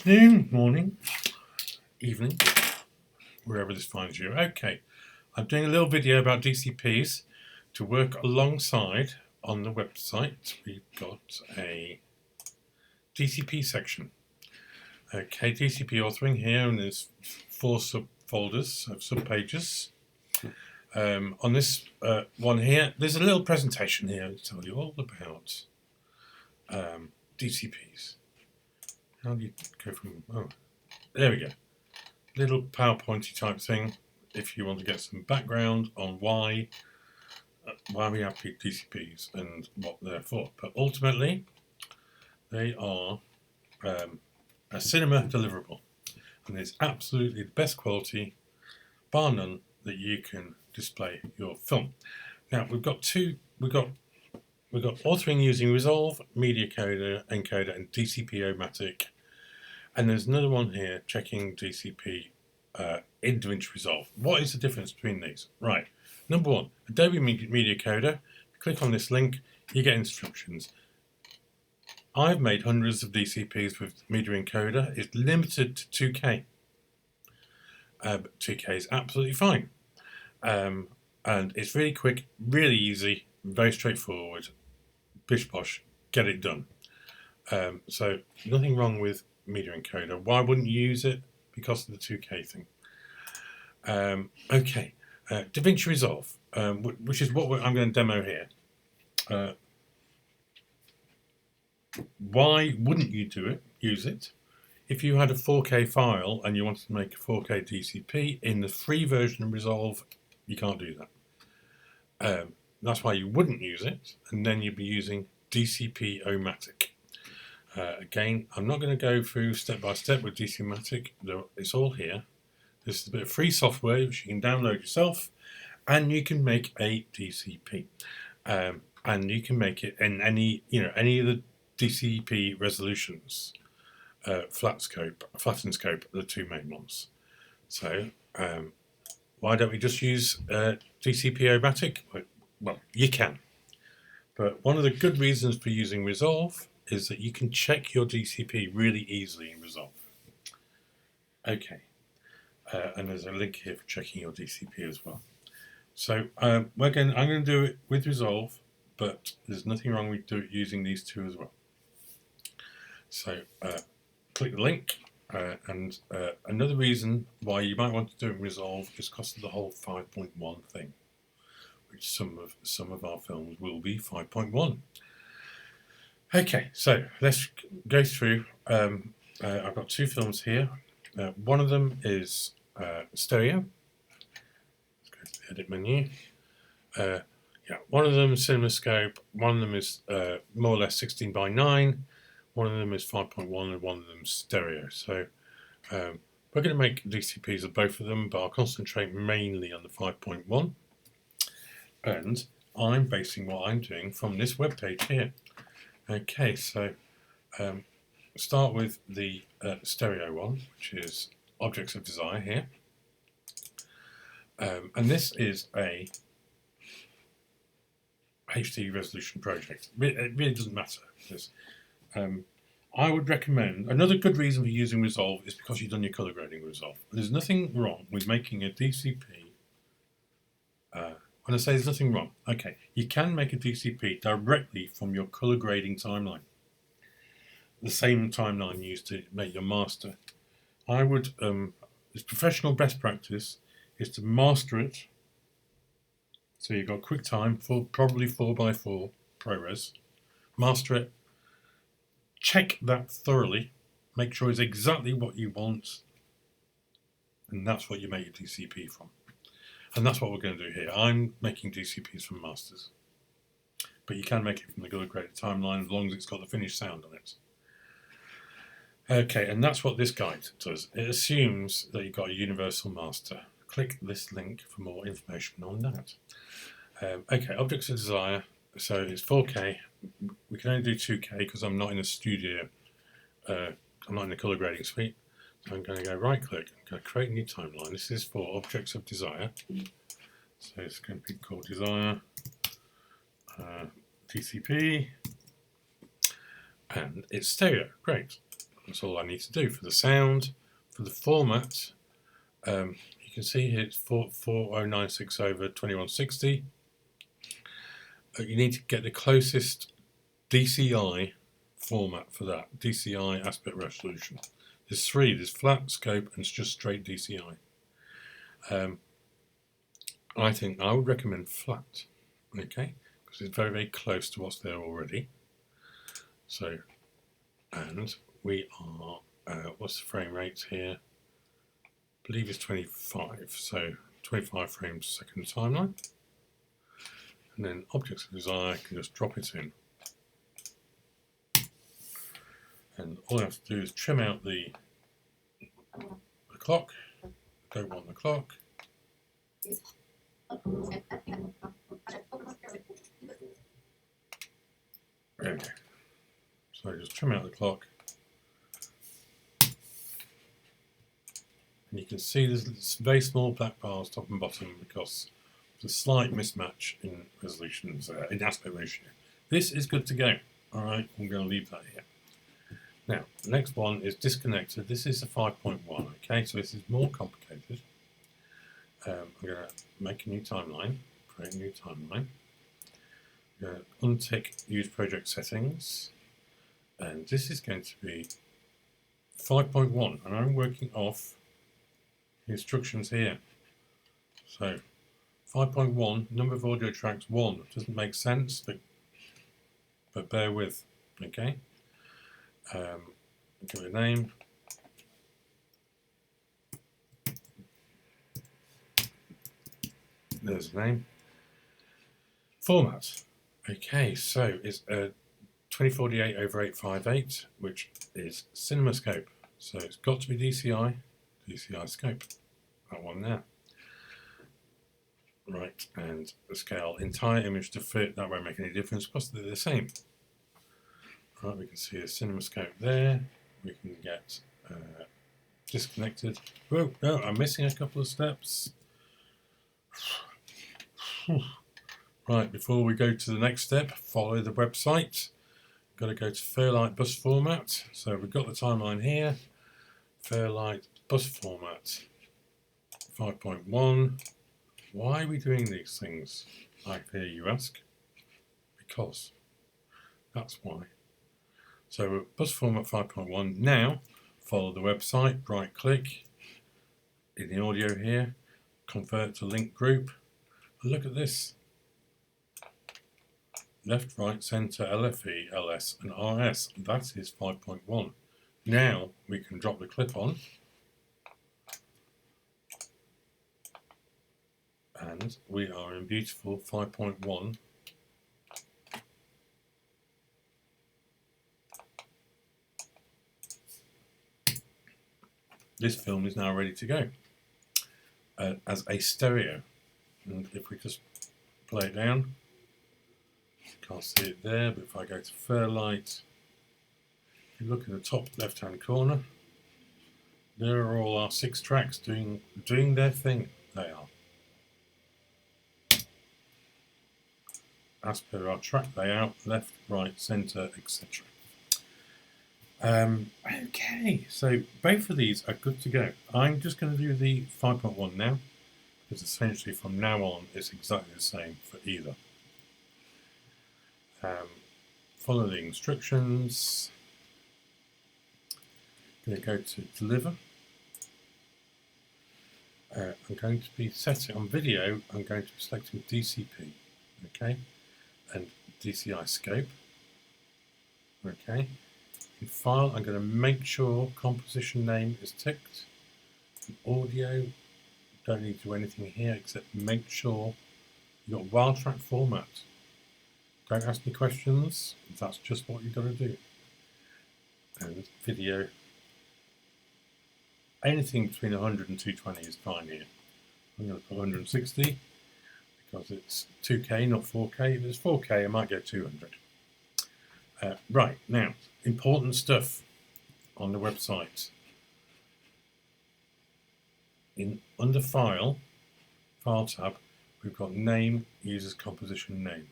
afternoon, morning, evening, wherever this finds you. Okay, I'm doing a little video about DCPs to work alongside on the website. We've got a DCP section. Okay, DCP authoring here, and there's 4 subfolders of subpages. On this one here, there's a little presentation here to tell you all about DCPs. How do you go from, oh, there we go. Little PowerPointy type thing if you want to get some background on why we have DCPs and what they're for. But ultimately, they are a cinema deliverable, and it's absolutely the best quality, bar none, that you can display your film. Now we've got authoring using Resolve, Media Coder, Encoder, and DCP-O-Matic. And there's another one here, checking DCP in DaVinci Resolve. What is the difference between these? Right, number one, Adobe Media Coder. Click on this link, you get instructions. I've made hundreds of DCPs with Media Encoder. It's limited to 2K. 2K is absolutely fine. And it's really quick, really easy, very straightforward. Bish bosh, get it done. So nothing wrong with Media Encoder. Why wouldn't you use it? Because of the 2K thing. Okay, DaVinci Resolve, which is what I'm going to demo here. Why wouldn't you use it? If you had a 4K file and you wanted to make a 4K DCP in the free version of Resolve, you can't do that. That's why you wouldn't use it, and then you'd be using DCP-O-Matic. Again, I'm not going to go through step by step with DCP-O-Matic. It's all here. This is a bit of free software which you can download yourself, and you can make a DCP. And you can make it in any of the DCP resolutions. Flatten scope, are the 2 main ones. So why don't we just use DCP-O-Matic? Well, you can. But one of the good reasons for using Resolve is that you can check your DCP really easily in Resolve. Okay, and there's a link here for checking your DCP as well. So I'm going to do it with Resolve, but there's nothing wrong with using these two as well. So click the link, and another reason why you might want to do it in Resolve is because of the whole 5.1 thing, which some of our films will be 5.1. Okay, so let's go through. I've got 2 films here. One of them is stereo. Let's go to the edit menu. One of them is CinemaScope. One of them is more or less 16:9. One of them is 5.1, and one of them is stereo. So we're going to make DCPs of both of them, but I'll concentrate mainly on the 5.1. And I'm basing what I'm doing from this web page here. Okay, so start with the stereo one, which is Objects of Desire here. And this is a HD resolution project. It really doesn't matter. I would recommend, another good reason for using Resolve is because you've done your color grading with Resolve. There's nothing wrong with making a DCP. When I say there's nothing wrong, okay, you can make a DCP directly from your color grading timeline. The same timeline used to make your master. I would, as professional best practice, is to master it. So you've got QuickTime, probably 4x4 ProRes. Master it. Check that thoroughly. Make sure it's exactly what you want. And that's what you make your DCP from. And that's what we're going to do here. I'm making DCPs from masters. But you can make it from the color graded timeline as long as it's got the finished sound on it. Okay, and that's what this guide does. It assumes that you've got a universal master. Click this link for more information on that. Okay, Objects of Desire. So it's 4K. We can only do 2K because I'm not in a studio. I'm not in the color grading suite. So I'm going to go right click. I'm going to create a new timeline. This is for Objects of Desire. So it's going to be called Desire DCP. And it's stereo. Great. That's all I need to do. For the sound, for the format, you can see here it's 40960 over 2160. You need to get the closest DCI format for that, DCI aspect resolution. There's three, there's flat, scope, and it's just straight DCI. I think I would recommend flat, okay, because it's very, very close to what's there already. So, and we are, what's the frame rate here? I believe it's 25, so 25 frames per second timeline. And then objects of desire, I can just drop it in. And all I have to do is trim out the clock. Don't want the clock. There we go. So just trim out the clock. And you can see there's very small black bars top and bottom because there's a slight mismatch in resolutions, in aspect ratio. This is good to go. Alright, I'm going to leave that here. Now, the next one is disconnected. This is a 5.1, okay, so this is more complicated. I'm going to make a new timeline, create a new timeline. I'm going to untick use project settings, and this is going to be 5.1, and I'm working off the instructions here. So 5.1, number of audio tracks 1. Doesn't make sense, but bear with, okay? Give it a name. There's the name. Format. Okay, so it's a 2048 over 858, which is CinemaScope. So it's got to be DCI scope. That one there. Right, and the scale entire image to fit. That won't make any difference because they're the same. Right, we can see a CinemaScope there. We can get disconnected. Oh no, I'm missing a couple of steps. Right, before we go to the next step, follow the website. Got to go to Fairlight bus format. So we've got the timeline here. Fairlight bus format 5.1. Why are we doing these things? I hear you ask. Because. That's why. So bus format 5.1. Now, follow the website, right click in the audio here, convert to link group. And look at this. Left, right, center, LFE, LS, and RS. That is 5.1. Now we can drop the clip on. And we are in beautiful 5.1. This film is now ready to go as a stereo. And if we just play it down, can't see it there, but if I go to Fairlight, if you look in the top left hand corner, there are all our 6 tracks doing their thing. They are. As per our track layout, left, right, centre, etc. Okay, so both of these are good to go. I'm just going to do the 5.1 now, because essentially from now on it's exactly the same for either. Follow the instructions. I'm going to go to deliver. I'm going to be setting on video, I'm going to be selecting DCP, okay, and DCI scope, okay. In file, I'm going to make sure composition name is ticked. Audio, don't need to do anything here except make sure you've got wild track format. Don't ask me questions, that's just what you've got to do. And video, anything between 100 and 220 is fine here. I'm going to put 160 because it's 2K, not 4K. If it's 4K, I might go 200. Right, now, important stuff on the website. Under File tab, we've got Name, User's Composition Name.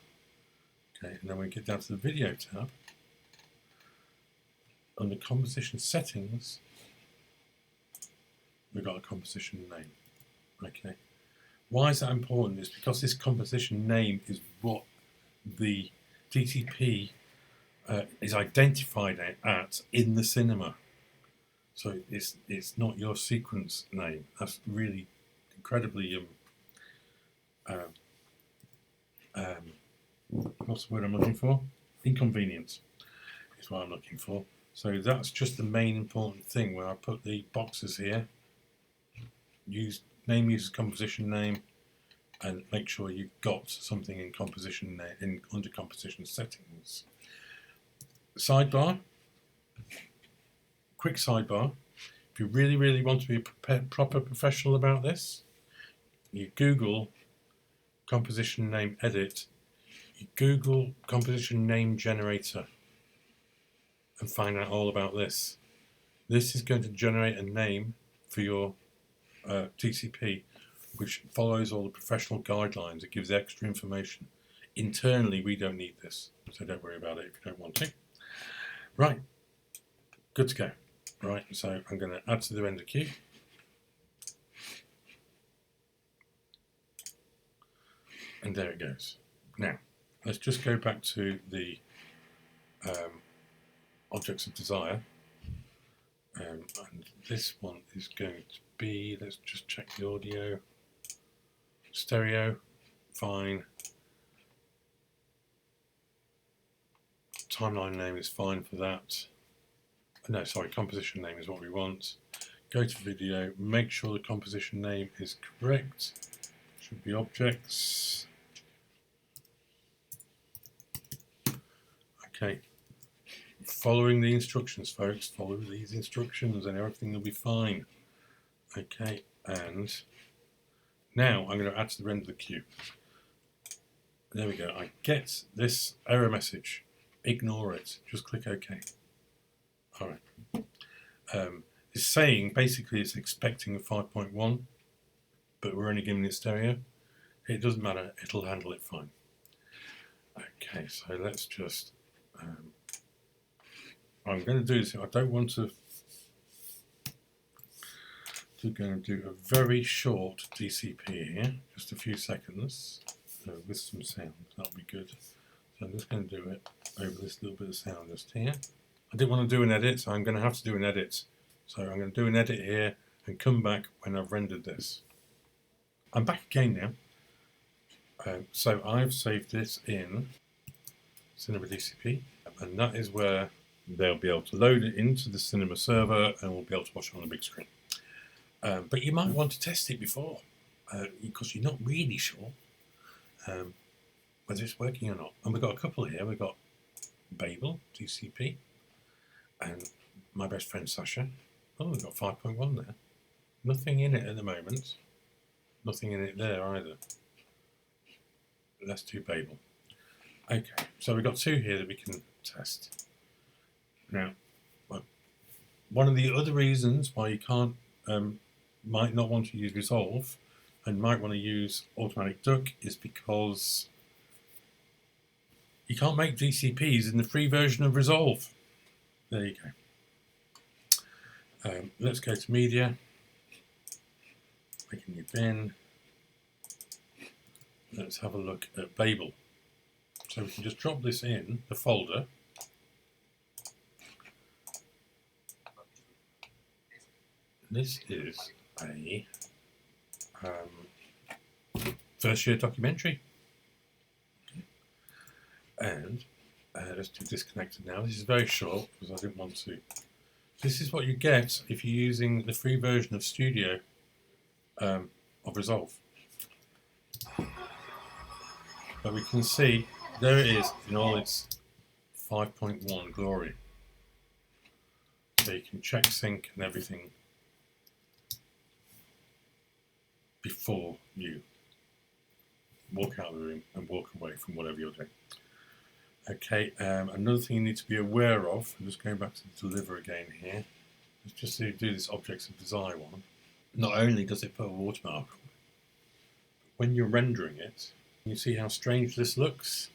Okay, and then we get down to the Video tab. under composition settings, we've got a composition name. Okay. Why is that important? It's because this composition name is what the DCP is identified at in the cinema. So it's not your sequence name. That's really incredibly what's the word I'm looking for? Inconvenience is what I'm looking for. So that's just the main important thing where I put the boxes here. Use name uses composition name, and make sure you've got something in composition under composition settings. Sidebar. Quick sidebar. If you really want to be a proper professional about this, you Google composition name edit. You Google composition name generator and find out all about this. This is going to generate a name for your DCP which follows all the professional guidelines. It gives extra information. Internally, we don't need this, so don't worry about it if you don't want to. Right, good to go. Right, so I'm going to add to the render queue. And there it goes. Now, let's just go back to the objects of desire. And this one is going to be, let's just check the audio. Stereo, fine. Timeline name is fine for that. No, sorry, composition name is what we want. Go to video, make sure the composition name is correct. Should be objects. Okay. Following the instructions, folks. Follow these instructions and everything will be fine. Okay, and now I'm going to add to the render the queue. There we go. I get this error message. Ignore it. Just click OK. All right. It's saying basically it's expecting a 5.1, but we're only giving it stereo. It doesn't matter. It'll handle it fine. Okay, so let's just. I'm going to do this. I don't want to. We're going to do a very short DCP here, just a few seconds, with some sound. That'll be good. So I'm just going to do it over this little bit of sound just here. I didn't want to do an edit, so I'm going to have to do an edit. So I'm going to do an edit here and come back when I've rendered this. I'm back again now. So I've saved this in Cinema DCP, and that is where they'll be able to load it into the Cinema server and we'll be able to watch it on the big screen. But you might want to test it before, because you're not really sure whether it's working or not. And we've got a couple here. We've got Babel, DCP, and my best friend Sasha. Oh, we've got 5.1 there. Nothing in it at the moment. Nothing in it there either. Let's do Babel. Okay, so we've got two here that we can test. Now, one of the other reasons why you can't might not want to use Resolve and might want to use Automatic Duck is because you can't make DCPs in the free version of Resolve. There you go. Let's go to Media, make a new bin. Let's have a look at Babel. So we can just drop this in the folder. This is a first year documentary. Okay. And let's do disconnected now. This is very short because I didn't want to. This is what you get if you're using the free version of Studio of Resolve. But we can see there it is in all its 5.1 glory. So you can check sync and everything before you walk out of the room and walk away from whatever you're doing. Okay, another thing you need to be aware of, I'm just going back to the deliver again here, let's just do this objects of desire one. Not only does it put a watermark on, when you're rendering it, you see how strange this looks.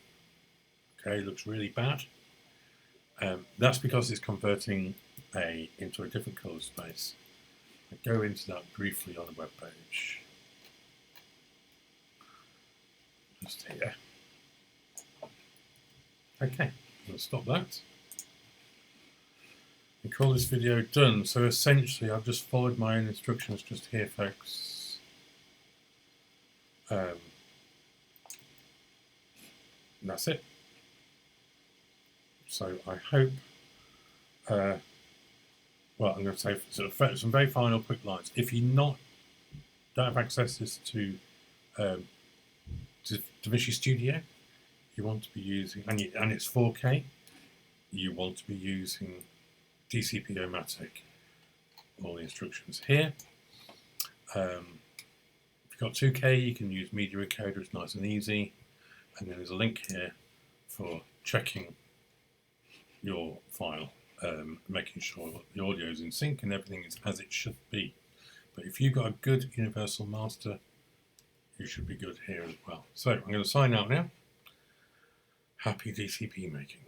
Okay, it looks really bad. That's because it's converting into a different colour space. I go into that briefly on the web page. Just here. Okay, I'm going to stop that and call this video done. So essentially I've just followed my own instructions just here, folks. And that's it. So I hope, well, I'm going to say sort of some very final quick lines. If you don't have access to DaVinci Studio, you want to be using, and it's 4K, you want to be using DCP-O-Matic. All the instructions here. If you've got 2K, you can use Media Encoder, it's nice and easy. And then there's a link here for checking your file, making sure that the audio is in sync and everything is as it should be. But if you've got a good universal master, you should be good here as well. So I'm going to sign out now. Happy DCP making.